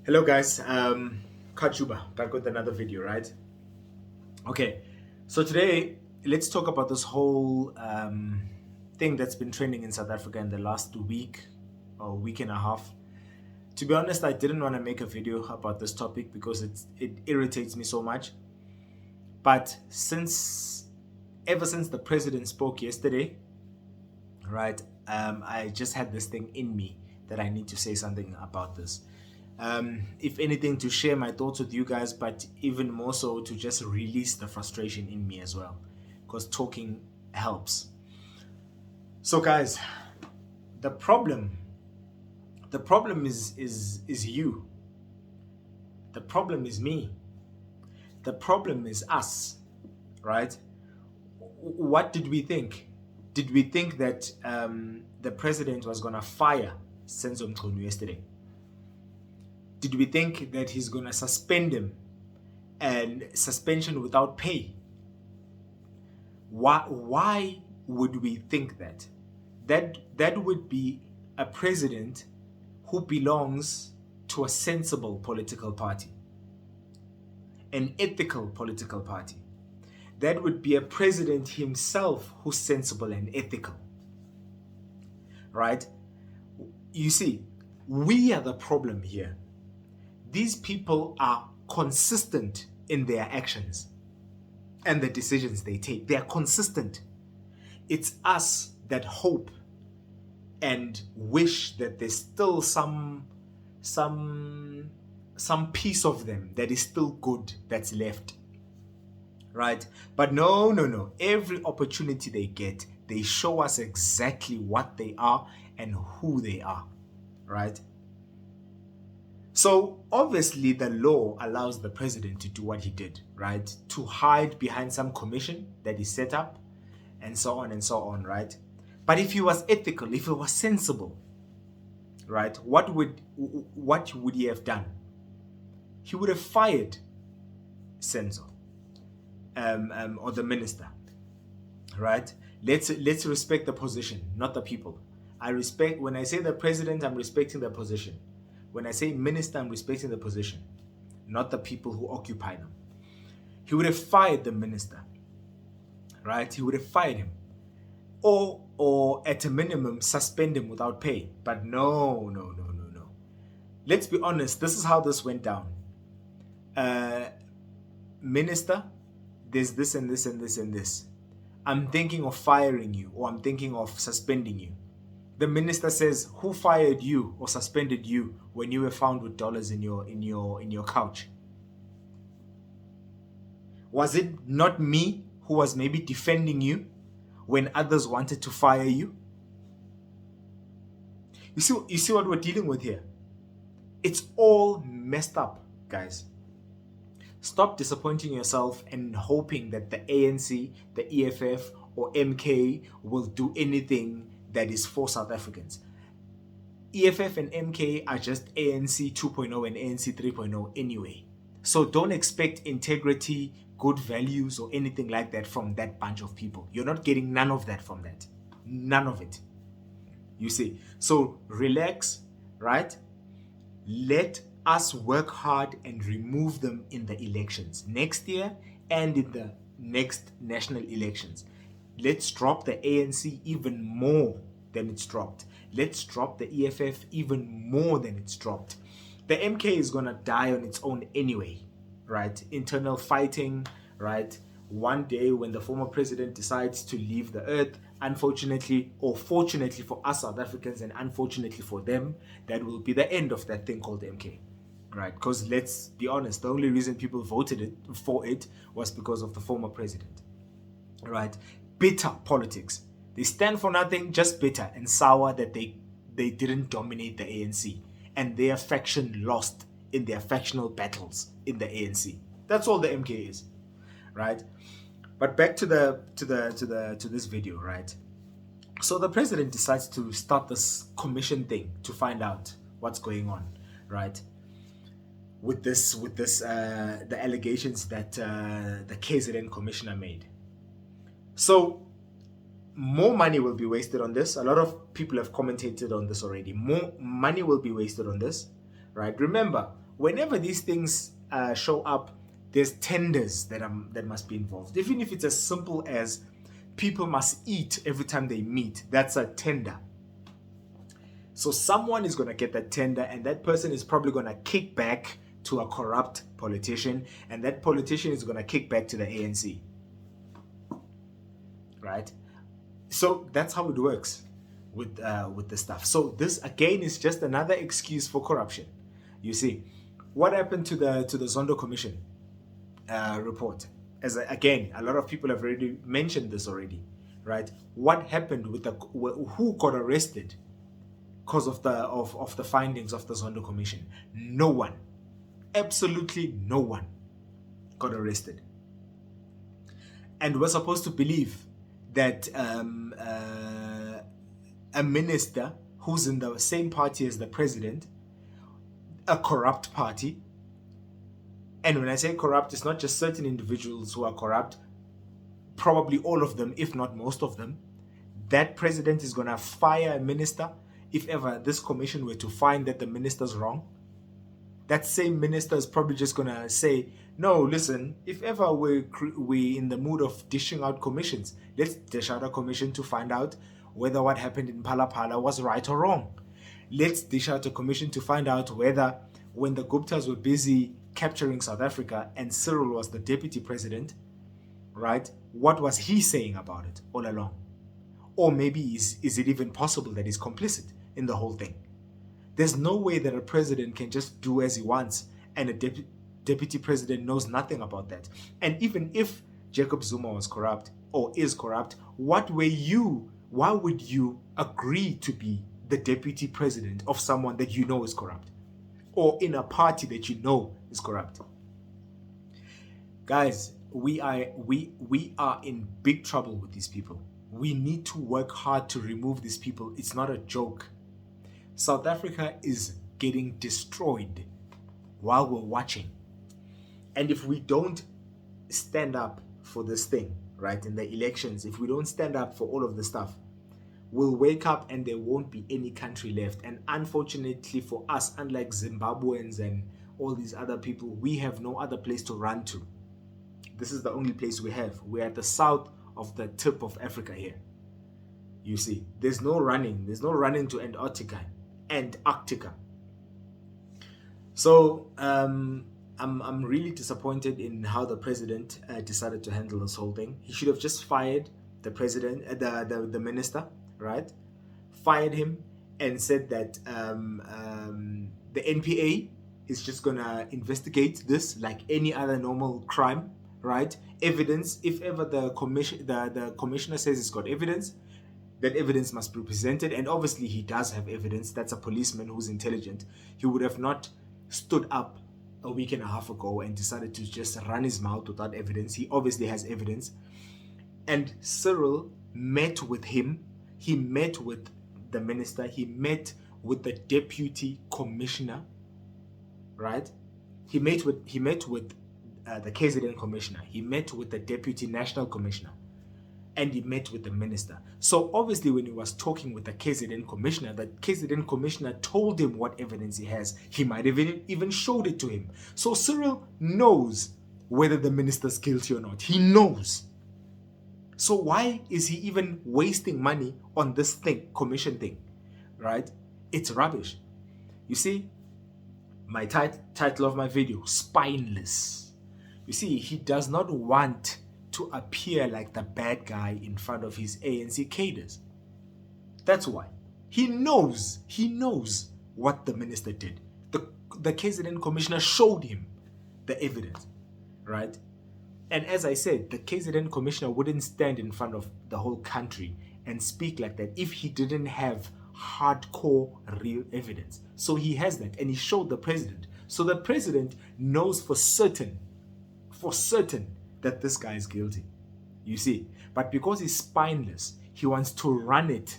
Hello guys, Kachuba back with another video, right? Okay, so today let's talk about this whole thing that's been trending in South Africa in the last week or week and a half. To be honest, I didn't want to make a video about this topic because it irritates me so much. But ever since the president spoke yesterday, right, I just had this thing in me that I need to say something about this. If anything, to share my thoughts with you guys, but even more so to just release the frustration in me as well, because talking helps. So, guys, the problem is you. The problem is me. The problem is us, right? What did we think? Did we think that the president was gonna fire Senzo Mchunu yesterday? Did we think that he's going to suspend him and suspension without pay? Why would we think that? That would be a president who belongs to a sensible political party, an ethical political party. That would be a president himself who's sensible and ethical, right? You see, we are the problem here. These people are consistent in their actions and the decisions they take. They are consistent. It's us that hope and wish that there's still some piece of them that is still good that's left, right? But no. Every opportunity they get, they show us exactly what they are and who they are, right? So obviously the law allows the president to do what he did, right? To hide behind some commission that is set up and so on, right? But if he was ethical, if he was sensible, right, what would he have done? He would have fired Senzo or the minister, right? Let's respect the position, not the people. When I say the president, I'm respecting the position. When I say minister, I'm respecting the position, not the people who occupy them. He would have fired the minister, right? He would have fired him. Or at a minimum, suspend him without pay. But no. Let's be honest, this is how this went down. Minister, there's this and this and this and this. I'm thinking of firing you, or I'm thinking of suspending you. The minister says, who fired you or suspended you when you were found with dollars in your couch? Was it not me who was maybe defending you when others wanted to fire you? You see what we're dealing with here? It's all messed up, guys. Stop disappointing yourself and hoping that the ANC, the EFF, or MK will do anything that is for South Africans. EFF and MK are just ANC 2.0 and ANC 3.0 anyway. So don't expect integrity, good values, or anything like that from that bunch of people. You're not getting none of that from that. None of it. You see. So relax, right? Let us work hard and remove them in the elections next year and in the next national elections. Let's drop the ANC even more than it's dropped. Let's drop the EFF even more than it's dropped. The MK is going to die on its own anyway, right? Internal fighting, right? One day when the former president decides to leave the earth, unfortunately or fortunately for us South Africans and unfortunately for them, that will be the end of that thing called MK. Right, because let's be honest, the only reason people voted for it was because of the former president. Right, bitter politics. They stand for nothing, just bitter and sour that they didn't dominate the ANC and their faction lost in their factional battles in the ANC. That's all the MK is, right? But back to this video, right? So the president decides to start this commission thing to find out what's going on, right? With the allegations that the KZN commissioner made. So more money will be wasted on this. A lot of people have commented on this already. More money will be wasted on this, right? Remember, whenever these things show up, there's tenders that must be involved. Even if it's as simple as people must eat every time they meet, that's a tender. So someone is going to get that tender, and that person is probably going to kick back to a corrupt politician, and that politician is going to kick back to the ANC. Right? So that's how it works with the stuff. So this again is just another excuse for corruption. You see, what happened to the Zondo Commission report? Again, a lot of people have already mentioned this already, right? What happened with who got arrested because of the findings of the Zondo Commission? No one, absolutely no one, got arrested. And we're supposed to believe that a minister who's in the same party as the president, a corrupt party, and when I say corrupt, it's not just certain individuals who are corrupt, probably all of them, if not most of them, that president is going to fire a minister if ever this commission were to find that the minister's wrong. That same minister is probably just going to say, no, listen, if ever we're in the mood of dishing out commissions, let's dish out a commission to find out whether what happened in Phala was right or wrong. Let's dish out a commission to find out whether when the Guptas were busy capturing South Africa and Cyril was the deputy president, right, what was he saying about it all along? Or maybe is it even possible that he's complicit in the whole thing? There's no way that a president can just do as he wants and a deputy president knows nothing about that. And even if Jacob Zuma was corrupt or is corrupt, why would you agree to be the deputy president of someone that you know is corrupt, or in a party that you know is corrupt? Guys, we are in big trouble with these people. We need to work hard to remove these people. It's not a joke. South Africa is getting destroyed while we're watching. And if we don't stand up for this thing, right, in the elections, if we don't stand up for all of this stuff, we'll wake up and there won't be any country left. And unfortunately for us, unlike Zimbabweans and all these other people, we have no other place to run to. This is the only place we have. We're at the south of the tip of Africa here. You see, there's no running. There's no running to Antarctica. So I'm really disappointed in how the president decided to handle this whole thing. He should have just fired the president, the minister, right? Fired him and said that the NPA is just gonna investigate this like any other normal crime, right? Evidence, if ever the commissioner says he's got evidence, that evidence must be presented. And obviously he does have evidence. That's a policeman who's intelligent. He would have not stood up a week and a half ago and decided to just run his mouth without evidence. He obviously has evidence. And Cyril met with him. He met with the minister. He met with the deputy commissioner, right? He met with the KZN commissioner. He met with the deputy national commissioner. And he met with the minister. So obviously when he was talking with the KZN commissioner, the KZN commissioner told him what evidence he has. He might have even showed it to him. So Cyril knows whether the minister's guilty or not. He knows. So why is he even wasting money on this thing, commission thing, right? It's rubbish. You see, my title of my video, spineless. You see, he does not want to appear like the bad guy in front of his ANC cadres. That's why. He knows what the minister did. The KZN commissioner showed him the evidence, right? And as I said, the KZN commissioner wouldn't stand in front of the whole country and speak like that if he didn't have hardcore real evidence. So he has that, and he showed the president. So the president knows for certain that this guy is guilty, you see. But because he's spineless, he wants to run it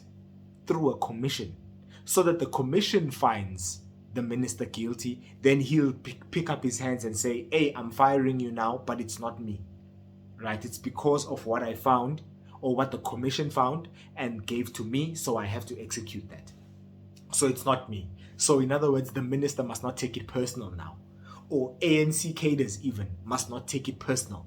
through a commission so that the commission finds the minister guilty. Then he'll pick up his hands and say, hey, I'm firing you now, but it's not me, right? It's because of what I found or what the commission found and gave to me, so I have to execute that. So it's not me. So in other words, the minister must not take it personal now. or ANC cadres even must not take it personal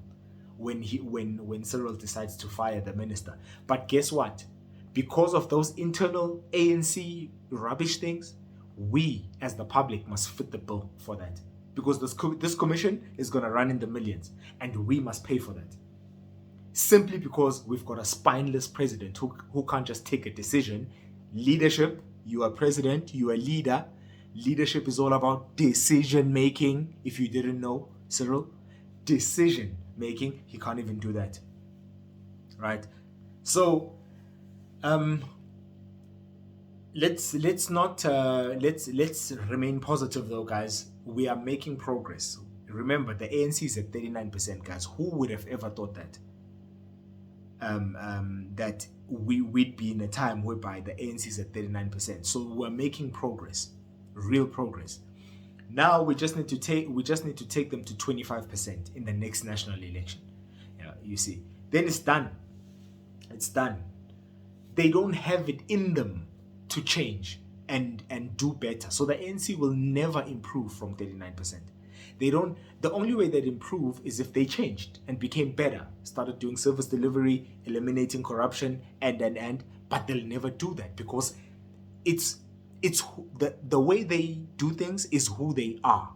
when Cyril decides to fire the minister. But guess what? Because of those internal ANC rubbish things, we as the public must fit the bill for that. Because this commission is going to run in the millions, and we must pay for that. Simply because we've got a spineless president who can't just take a decision. Leadership, you are president, you are leader. Leadership is all about decision making. If you didn't know, Cyril, decision making, he can't even do that. Right? So let's remain positive though, guys. We are making progress. Remember, the ANC is at 39%, guys. Who would have ever thought that? That we'd be in a time whereby the ANC is at 39%. So we're making progress, real progress. Now we just need to take them to 25% in the next national election. Yeah, you see, then it's done. It's done. They don't have it in them to change and do better. So the ANC will never improve from 39%. They don't. The only way they'd improve is if they changed and became better, started doing service delivery, eliminating corruption, and. But they'll never do that because it's the way they do things is who they are.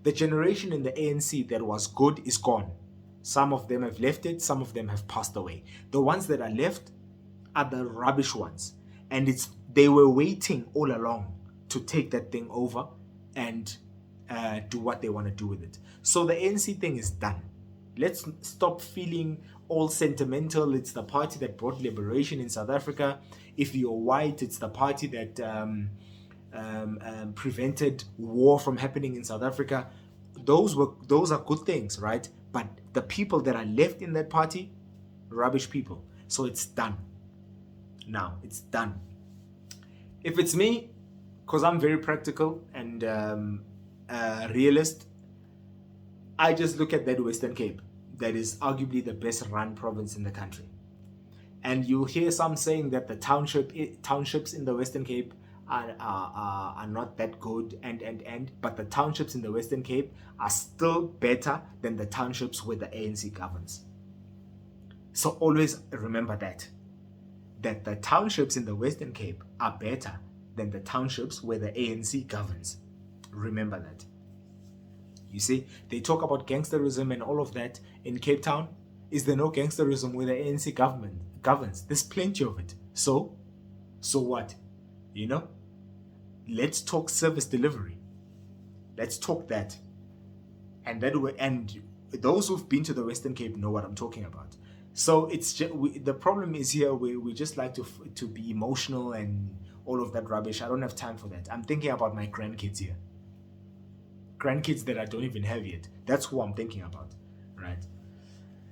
The generation in the ANC that was good is gone. Some of them have left it. Some of them have passed away. The ones that are left are the rubbish ones, and they were waiting all along to take that thing over and do what they want to do with it. So the ANC thing is done. Let's stop feeling all sentimental. It's the party that brought liberation in South Africa. If you're white, it's the party that prevented war from happening in South Africa. Those are good things, right? But the people that are left in that party, rubbish people. So it's done. Now it's done. If it's me, because I'm very practical and realist, I just look at that Western Cape that is arguably the best run province in the country. And you'll hear some saying that the townships in the Western Cape are not that good but the townships in the Western Cape are still better than the townships where the ANC governs. So always remember that the townships in the Western Cape are better than the townships where the ANC governs. Remember that. You see, they talk about gangsterism and all of that in Cape Town. Is there no gangsterism where the ANC government governs? There's plenty of it. So what? You know? Let's talk service delivery. Let's talk that. And those who've been to the Western Cape know what I'm talking about. So it's just, the problem is here we just like to be emotional and all of that rubbish. I don't have time for that. I'm thinking about my grandkids here. Grandkids that I don't even have yet. That's who I'm thinking about, right?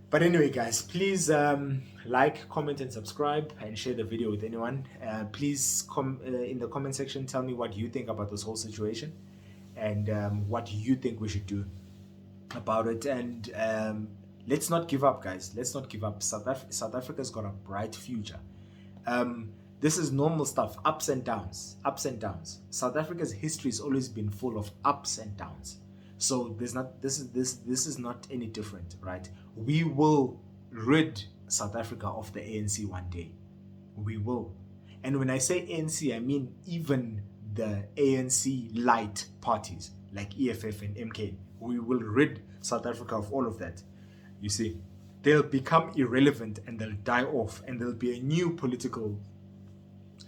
But anyway, guys, please like, comment, and subscribe, and share the video with anyone. Please in the comment section, tell me what you think about this whole situation, and what you think we should do about it. And let's not give up, guys. Let's not give up. South Africa's got a bright future. This is normal stuff, ups and downs, ups and downs. South Africa's history has always been full of ups and downs. So this is not any different, right? We will rid South Africa of the ANC one day. We will. And when I say ANC, I mean even the ANC light parties like EFF and MK. We will rid South Africa of all of that. You see, they'll become irrelevant and they'll die off, and there'll be a new political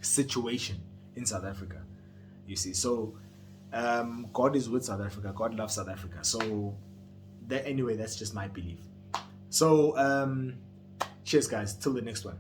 situation in South Africa. You see, so God is with South Africa. God loves South Africa. So anyway, that's just my belief. So cheers, guys, till the next one.